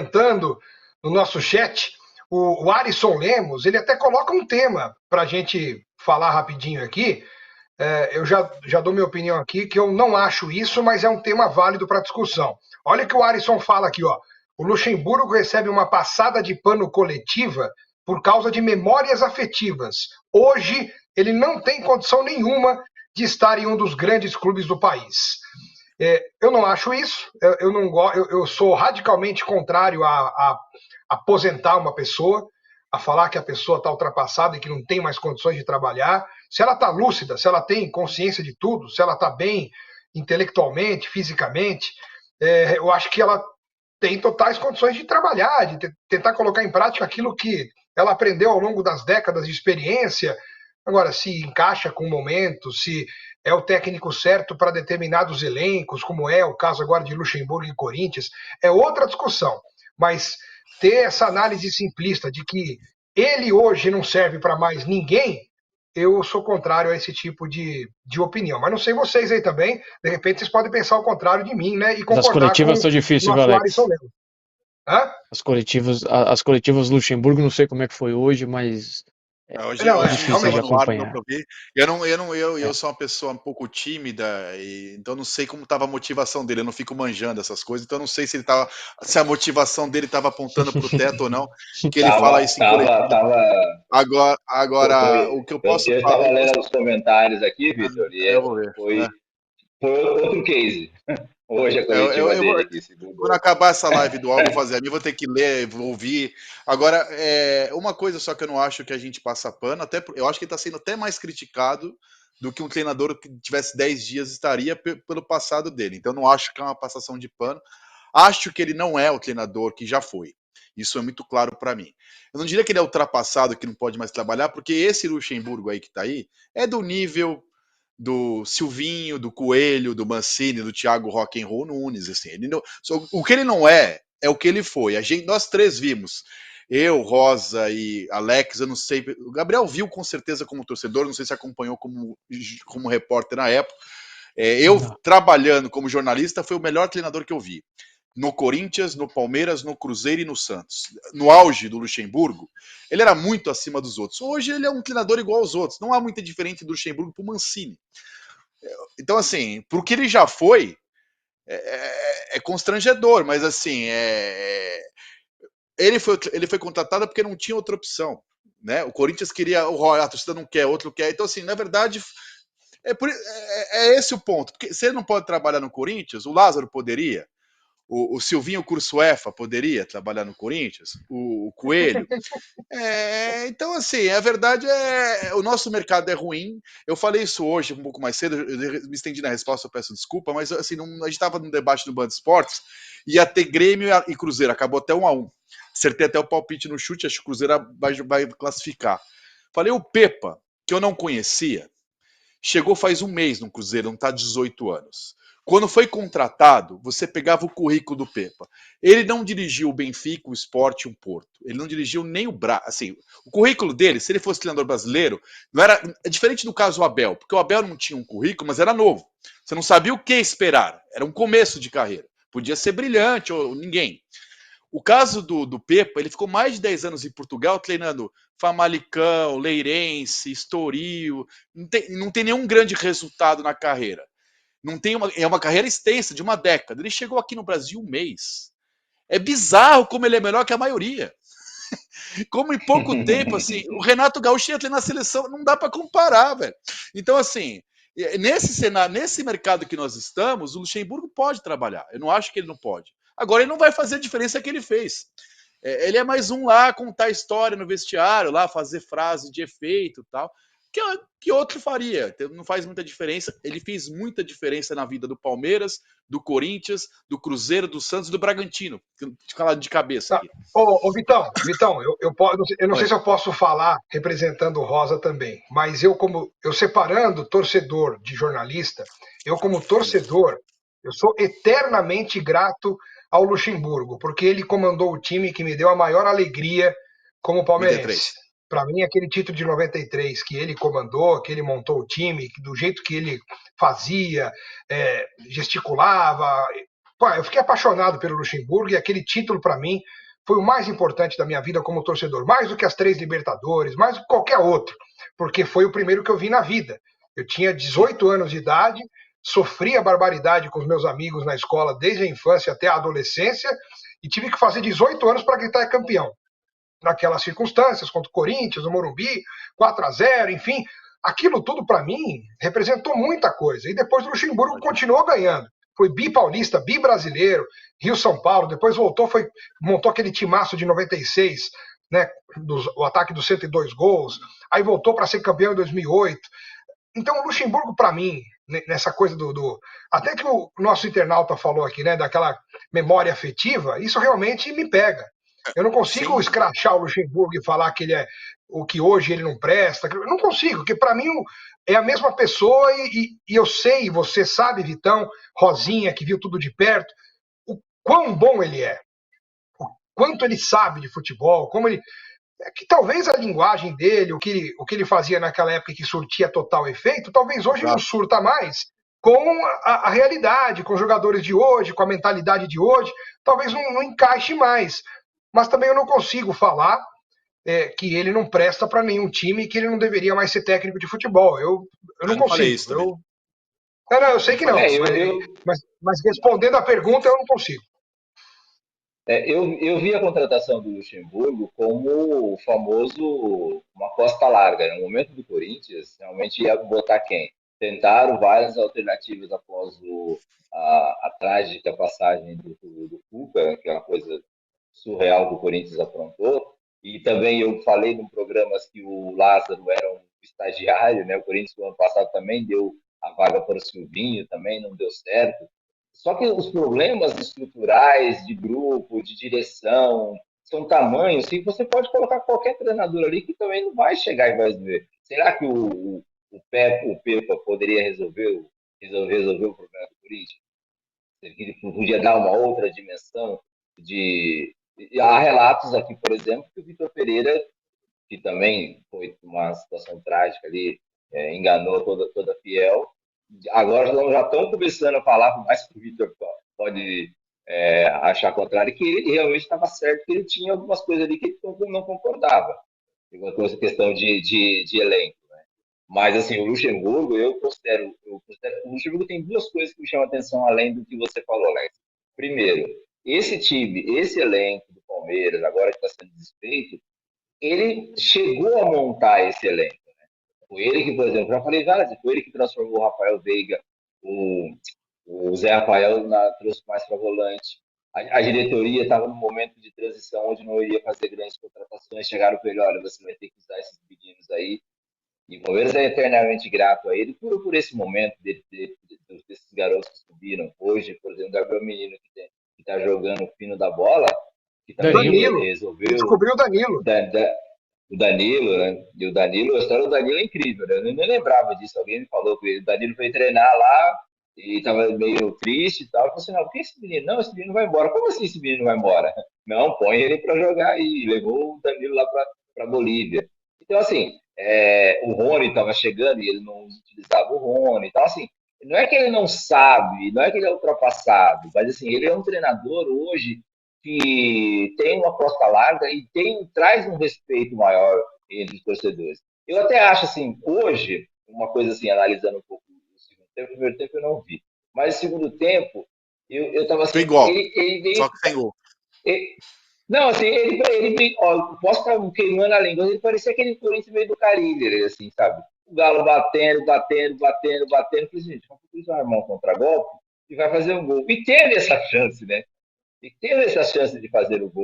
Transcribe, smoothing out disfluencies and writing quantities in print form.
comentando no nosso chat, o Alisson Lemos, ele até coloca um tema para a gente falar rapidinho aqui. Eu já dou minha opinião aqui, que eu não acho isso, mas é um tema válido para discussão. Olha o que o Alisson fala aqui, ó. O Luxemburgo recebe uma passada de pano coletiva por causa de memórias afetivas. Hoje, ele não tem condição nenhuma de estar em um dos grandes clubes do país. Eu não acho isso. Eu sou radicalmente contrário a aposentar uma pessoa, a falar que a pessoa está ultrapassada e que não tem mais condições de trabalhar. Se ela está lúcida, se ela tem consciência de tudo, se ela está bem intelectualmente, fisicamente, eu acho que ela tem totais condições de trabalhar, de tentar colocar em prática aquilo que ela aprendeu ao longo das décadas de experiência. Agora, se encaixa com o momento, se é o técnico certo para determinados elencos, como é o caso agora de Luxemburgo e Corinthians, é outra discussão. Mas ter essa análise simplista de que ele hoje não serve para mais ninguém, eu sou contrário a esse tipo de opinião. Mas não sei vocês aí também, de repente vocês podem pensar o contrário de mim, né? E concordar as coletivas são difíceis, viu, Alex? Hã? As coletivas Luxemburgo, não sei como é que foi hoje, mas Hoje difícil de acompanhar. Eu sou uma pessoa um pouco tímida, então não sei como estava a motivação dele. Eu não fico manjando essas coisas, então não sei se a motivação dele estava apontando para o teto ou não. Que ele fala isso em coletivo. Agora, o que eu posso falar. Eu estava lendo os comentários aqui, Vitor, e foi outro case. Hoje a coletiva dele aqui. Quando acabar essa live do Algo Fazer a mim, vou ter que ler, vou ouvir. Agora, uma coisa só que eu não acho que a gente passa pano, eu acho que ele está sendo até mais criticado do que um treinador que tivesse 10 dias estaria pelo passado dele. Então, não acho que é uma passação de pano. Acho que ele não é o treinador que já foi. Isso é muito claro para mim. Eu não diria que ele é ultrapassado, que não pode mais trabalhar, porque esse Luxemburgo aí que está aí é do nível do Silvinho, do Coelho, do Mancini, do Thiago Rock'n'Roll Nunes, assim. O que ele não é o que ele foi. Nós três vimos. Eu, Rosa e Alex, eu não sei. O Gabriel viu com certeza como torcedor, não sei se acompanhou como repórter na época. Trabalhando como jornalista, foi o melhor treinador que eu vi. No Corinthians, no Palmeiras, no Cruzeiro e no Santos. No auge do Luxemburgo, ele era muito acima dos outros. Hoje ele é um treinador igual aos outros. Não há muita diferença do Luxemburgo para o Mancini. Então, assim, pro que ele já foi, é constrangedor, mas assim, ele foi contratado porque não tinha outra opção. O Corinthians queria o Roy, a torcida não quer, outro quer. Então, assim, na verdade, é esse o ponto. Porque se ele não pode trabalhar no Corinthians, o Lázaro poderia. O Silvinho Cursuefa poderia trabalhar no Corinthians, o Coelho. Então, assim, a verdade o nosso mercado é ruim. Eu falei isso hoje, um pouco mais cedo, eu me estendi na resposta, eu peço desculpa, mas assim, a gente estava num debate no Band Esportes, ia ter Grêmio e Cruzeiro, acabou até 1-1. Acertei até o palpite no chute, acho que o Cruzeiro vai classificar. Falei, o Pepa, que eu não conhecia, chegou faz um mês no Cruzeiro, não está há 18 anos. Quando foi contratado, você pegava o currículo do Pepa. Ele não dirigiu o Benfica, o Sport e o Porto. Ele não dirigiu nem o Braga. Assim, o currículo dele, se ele fosse treinador brasileiro, não era diferente do caso do Abel, porque o Abel não tinha um currículo, mas era novo. Você não sabia o que esperar. Era um começo de carreira. Podia ser brilhante ou ninguém. O caso do Pepa, ele ficou mais de 10 anos em Portugal treinando Famalicão, Leirense, Estoril. Não tem nenhum grande resultado na carreira. É uma carreira extensa, de uma década. Ele chegou aqui no Brasil um mês. É bizarro como ele é melhor que a maioria. Como em pouco tempo, assim, o Renato Gaúcho ia treinar na seleção, não dá para comparar, velho. Então, assim, nesse cenário, nesse mercado que nós estamos, o Luxemburgo pode trabalhar. Eu não acho que ele não pode. Agora, ele não vai fazer a diferença que ele fez. Ele é mais um lá, contar história no vestiário, lá, fazer frase de efeito e tal. Que outro faria? Não faz muita diferença. Ele fez muita diferença na vida do Palmeiras, do Corinthians, do Cruzeiro, do Santos e do Bragantino. Fica de cabeça aqui. Ô Vitão, eu não sei se eu posso falar representando o Rosa também, mas eu separando torcedor de jornalista, eu como torcedor, eu sou eternamente grato ao Luxemburgo, porque ele comandou o time que me deu a maior alegria como palmeirense. Para mim, aquele título de 93 que ele comandou, que ele montou o time, do jeito que ele fazia, gesticulava, eu fiquei apaixonado pelo Luxemburgo e aquele título, para mim, foi o mais importante da minha vida como torcedor. Mais do que as 3 Libertadores, mais do que qualquer outro. Porque foi o primeiro que eu vi na vida. Eu tinha 18 anos de idade, sofria barbaridade com os meus amigos na escola desde a infância até a adolescência e tive que fazer 18 anos para gritar campeão. Naquelas circunstâncias, contra o Corinthians, o Morumbi, 4-0, enfim, aquilo tudo para mim representou muita coisa. E depois o Luxemburgo continuou ganhando. Foi bi-paulista, bi-brasileiro, Rio-São Paulo, depois voltou, montou aquele timaço de 96, né, o ataque dos 102 gols, aí voltou para ser campeão em 2008. Então o Luxemburgo, para mim, nessa coisa até que o nosso internauta falou aqui, né, daquela memória afetiva, isso realmente me pega. Eu não consigo escrachar o Luxemburgo e falar que ele é o que hoje ele não presta. Eu não consigo, porque para mim é a mesma pessoa e eu sei, você sabe, Vitão, Rosinha, que viu tudo de perto, o quão bom ele é, o quanto ele sabe de futebol, como ele... que talvez a linguagem dele, o que ele fazia naquela época que surtia total efeito, talvez hoje não surta mais com a realidade, com os jogadores de hoje, com a mentalidade de hoje, talvez não encaixe mais. Mas também eu não consigo falar que ele não presta para nenhum time e que ele não deveria mais ser técnico de futebol. Eu não consigo. Isso não, eu sei que não. Mas respondendo a pergunta, eu não consigo. Eu vi a contratação do Luxemburgo como o famoso uma costa larga. No momento do Corinthians, realmente ia botar quem? Tentaram várias alternativas após a trágica passagem do Cuca, aquela coisa surreal que o Corinthians aprontou. E também eu falei num programa que o Lázaro era um estagiário, né? O Corinthians no ano passado também deu a vaga para o Silvinho, também não deu certo. Só que os problemas estruturais de grupo, de direção, são tamanhos que você pode colocar qualquer treinador ali que também não vai chegar e vai ver. Será que o Pepa poderia resolver o problema do Corinthians? Ele podia dar uma outra dimensão de... Há relatos aqui, por exemplo, que o Vitor Pereira, que também foi uma situação trágica ali, enganou toda Fiel. Agora já estão começando a falar, por mais que o Vitor pode achar contrário, que ele realmente estava certo, que ele tinha algumas coisas ali que ele não concordava. Com essa questão de elenco. Né? Mas, assim, o Luxemburgo, eu considero... O Luxemburgo tem 2 coisas que me chamam a atenção, além do que você falou, Alex. Primeiro, esse time, esse elenco do Palmeiras, agora que está sendo desfeito, ele chegou a montar esse elenco. Né? Foi ele que, por exemplo, já falei várias vezes, foi ele que transformou o Rafael Veiga, o Zé Rafael trouxe mais para volante. A diretoria estava num momento de transição onde não iria fazer grandes contratações. Chegaram para ele, olha, você vai ter que usar esses meninos aí. E o Palmeiras é eternamente grato a ele por esse momento desses garotos que subiram. Hoje, por exemplo, o Gabriel Menino, que está jogando o fino da bola, que também resolveu... Descobriu o Danilo. O Danilo, né? E o Danilo, a história do Danilo é incrível, né? Eu nem lembrava disso. Alguém me falou que o Danilo foi treinar lá e estava meio triste e tal. Eu falei assim, não, por que esse menino? Não, esse menino vai embora. Como assim esse menino vai embora? Não, põe ele para jogar aí. Levou o Danilo lá para Bolívia. Então, assim, o Rony estava chegando e ele não utilizava o Rony. Então, assim, não é que ele não sabe, não é que ele é ultrapassado, mas, assim, ele é um treinador hoje que tem uma costa larga e traz um respeito maior entre os torcedores. Eu até acho, assim, hoje, uma coisa assim, analisando um pouco o segundo tempo, o primeiro tempo eu não vi, mas o segundo tempo, eu estava assim... Foi igual, só que sem gol. Não, assim, ele posso estar queimando a língua, ele parecia aquele Corinthians meio do Carilho, assim, sabe? O Galo batendo. Eu falei, gente, vamos armar um contragolpe e vai fazer um gol. E teve essa chance, né? E teve essa chance de fazer o gol.